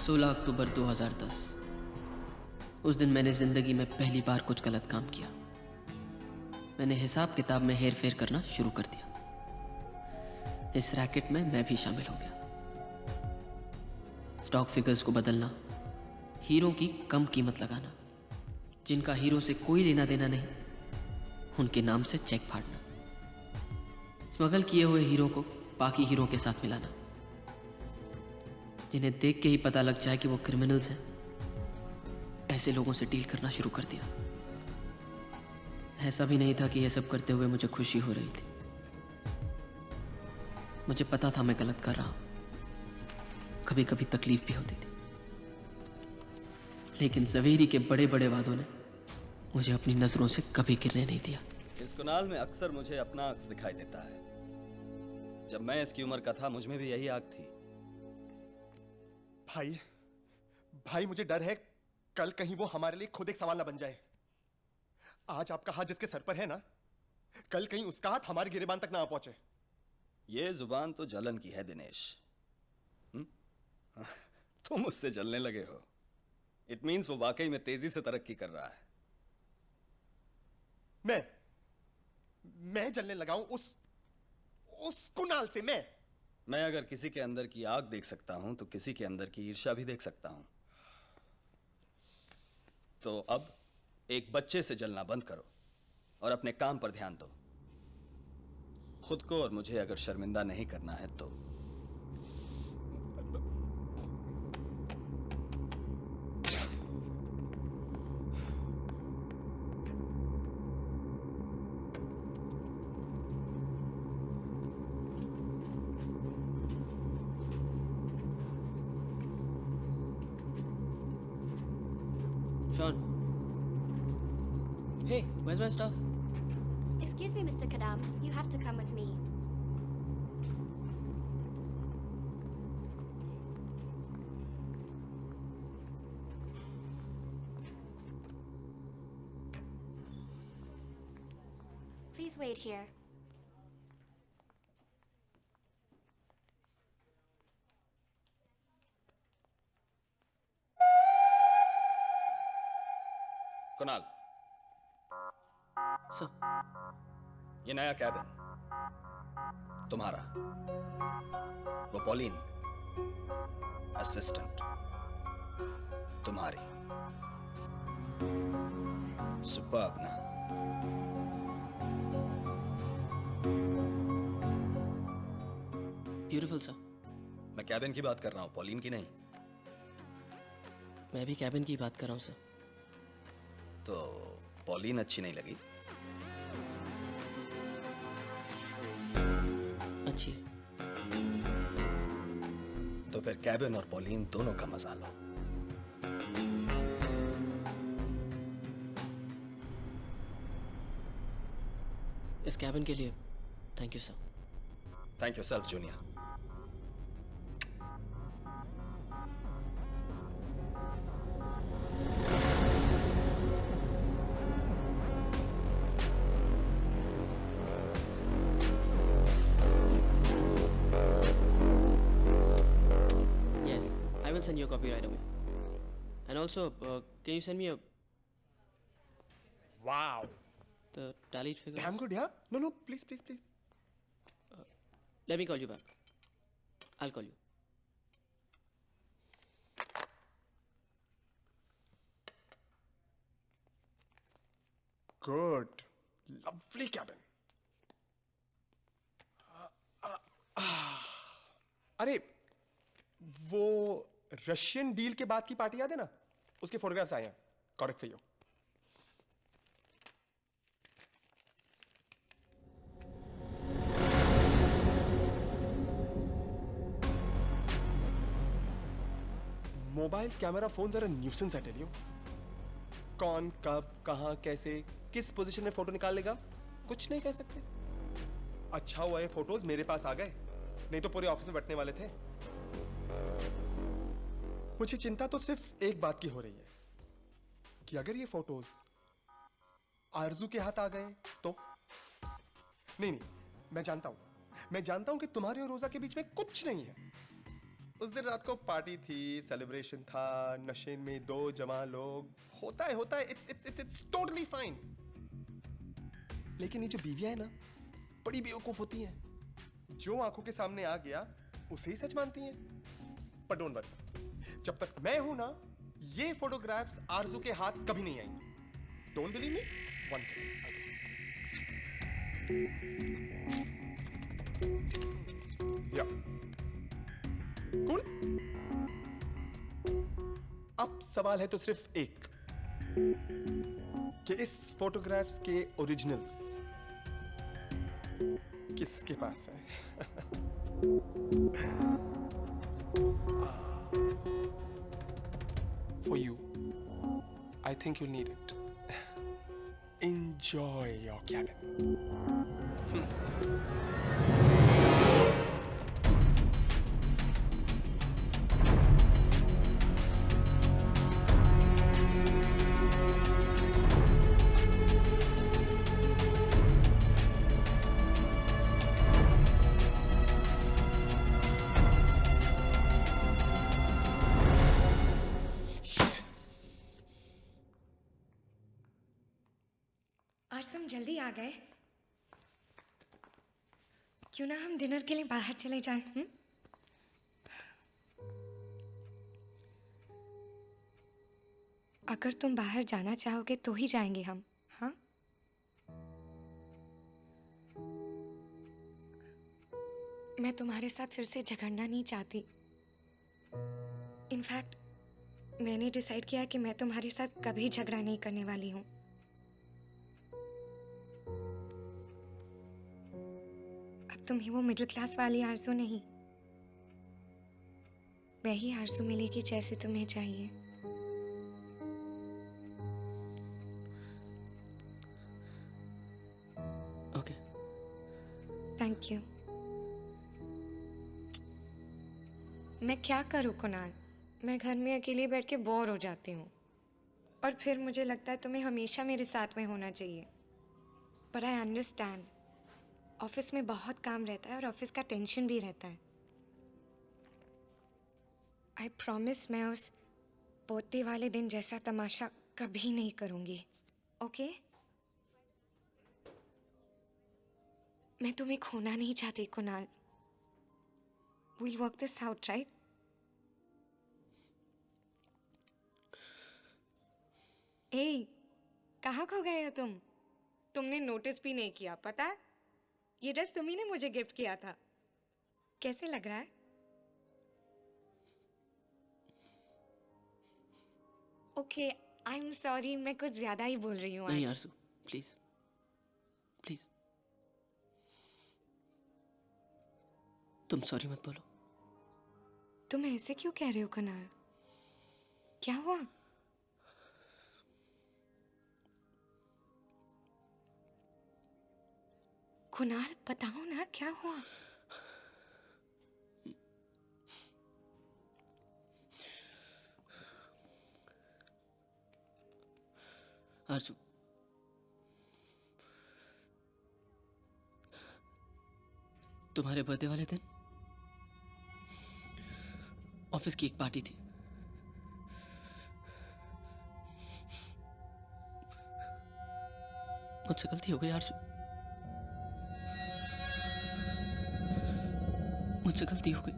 16 अक्टूबर 2010। उस दिन मैंने ज़िंदगी में पहली बार कुछ गलत काम किया। मैंने हिसाब किताब में हेर फेर करना शुरू कर दिया। इस रैकेट में मैं भी शामिल हो गया। स्टॉक फिगर्स को बदलना, हीरो की कम कीमत लगाना, जिनका हीरो से कोई लेना देना नहीं, उनके नाम से चेक फाड़ना, स्मगल किए हुए हीरो को बाकी हीरो के साथ मिलाना, जिन्हें देख के ही पता लग जाए कि वो क्रिमिनल्स हैं, ऐसे लोगों से डील करना शुरू कर दिया। ऐसा भी नहीं था कि यह सब करते हुए मुझे खुशी हो रही थी। मुझे पता था मैं गलत कर रहा हूं, कभी कभी तकलीफ भी होती थी, लेकिन जवेरी के बड़े बड़े वादों ने मुझे अपनी नजरों से कभी गिरने नहीं दिया। इस कुनाल में अक्सर मुझे अपना अक्स दिखाई देता है। जब मैं इसकी उम्र का था, मुझ में भी यही आग थी। भाई मुझे डर है कल कहीं वो हमारे लिए खुद एक सवाल ना बन जाए। आज आपका हाथ जिसके सर पर है ना, कल कहीं उसका हाथ हमारे गिरेबान तक ना पहुंचे। ये जुबान तो जलन की है दिनेश। तुम मुझसे जलने लगे हो। इट मीन्स वो वाकई में तेजी से तरक्की कर रहा है। मैं जलने लगा हूं उस कुनाल से। मैं अगर किसी के अंदर की आग देख सकता हूं तो किसी के अंदर की ईर्ष्या भी देख सकता हूं। तो अब एक बच्चे से जलना बंद करो और अपने काम पर ध्यान दो। खुद को और मुझे अगर शर्मिंदा नहीं करना है तो। Sean. Hey, where's my stuff? Excuse me, Mr. Kadam. You have to come with me. Please wait here. Kunal, sir, ये नया कैबिन तुम्हारा। वो पॉलिन असिस्टेंट तुम्हारी। सुपर्ब ना? Beautiful sir. मैं कैबिन की बात कर रहा हूं, पॉलिन की नहीं। मैं भी कैबिन की बात कर रहा हूँ सर। तो पॉलिन अच्छी नहीं लगी? अच्छी है। तो फिर कैबिन और पॉलिन दोनों का मजा लो। इस कैबिन के लिए thank you sir. Thank you self junior. Send you a copy right away. And also, can you send me Wow. the tallied figure? Damn good, yeah? No, please. Let me call you back. I'll call you. Good. Lovely cabin. अरे वो Russian deal के बाद की party याद है ना? उसके photographs आए हैं। Correct for you. Mobile camera phones are a nuisance, I tell you. कौन कब कहां कैसे किस पोजीशन में फोटो निकाल लेगा कुछ नहीं कह सकते। अच्छा हुआ ये फोटोज मेरे पास आ गए, नहीं तो पूरे ऑफिस में बटने वाले थे। मुझे चिंता तो सिर्फ एक बात की हो रही है कि अगर ये फोटोज आरजू के हाथ आ गए तो। नहीं, मैं जानता हूं कि तुम्हारे और रोजा के बीच में कुछ नहीं है। उस दिन रात को पार्टी थी, सेलिब्रेशन था, नशे में दो जवान लोग, होता है, इट्स टोटली फाइन। लेकिन ये जो बीवियां है ना, बड़ी बेवकूफ होती हैं। जो आंखों के सामने आ गया उसे ही सच मानती हैं। पर डोंट वरी, जब तक मैं हूं ना, ये फोटोग्राफ्स आरजू के हाथ कभी नहीं आएंगे। Don't believe me? One second. या कूल। अब सवाल है तो सिर्फ एक, कि इस फोटोग्राफ्स के ओरिजिनल्स किसके पास है? For you, I think you'll need it. Enjoy your cabin. आज तुम जल्दी आ गए। क्यों ना हम डिनर के लिए बाहर चले जाएं? अगर तुम बाहर जाना चाहोगे तो ही जाएंगे हम। हाँ, मैं तुम्हारे साथ फिर से झगड़ना नहीं चाहती। इनफैक्ट मैंने डिसाइड किया कि मैं तुम्हारे साथ कभी झगड़ा नहीं करने वाली हूँ। अब तुम ही वो मिडिल क्लास वाली आरज़ू नहीं, वही आरज़ू मिलेगी जैसे तुम्हें चाहिए। ओके। Thank you. मैं क्या करूँ कुणाल, मैं घर में अकेले बैठ के बोर हो जाती हूँ, और फिर मुझे लगता है तुम्हें हमेशा मेरे साथ में होना चाहिए। पर आई अंडरस्टैंड, ऑफिस में बहुत काम रहता है और ऑफिस का टेंशन भी रहता है। आई प्रॉमिस मैं उस पोते वाले दिन जैसा तमाशा कभी नहीं करूँगी। ओके? मैं तुम्हें खोना नहीं चाहती Kunal. We'll work this out, right? ए, कहाँ खो गए हो तुम? तुमने नोटिस भी नहीं किया, पता है? ये ड्रेस तुम्ही ने मुझे गिफ्ट किया था। कैसे लग रहा है? ओके, आई एम सॉरी, मैं कुछ ज्यादा ही बोल रही हूँ नहीं आज। आरज़ू, प्लीज प्लीज तुम सॉरी मत बोलो। तुम ऐसे क्यों कह रहे हो कुणाल? क्या हुआ? कुणाल बताओ ना, क्या हुआ? आरज़ू, तुम्हारे बर्थडे वाले दिन ऑफिस की एक पार्टी थी। मुझसे गलती हो गई आरज़ू, मुझसे गलती हो गई।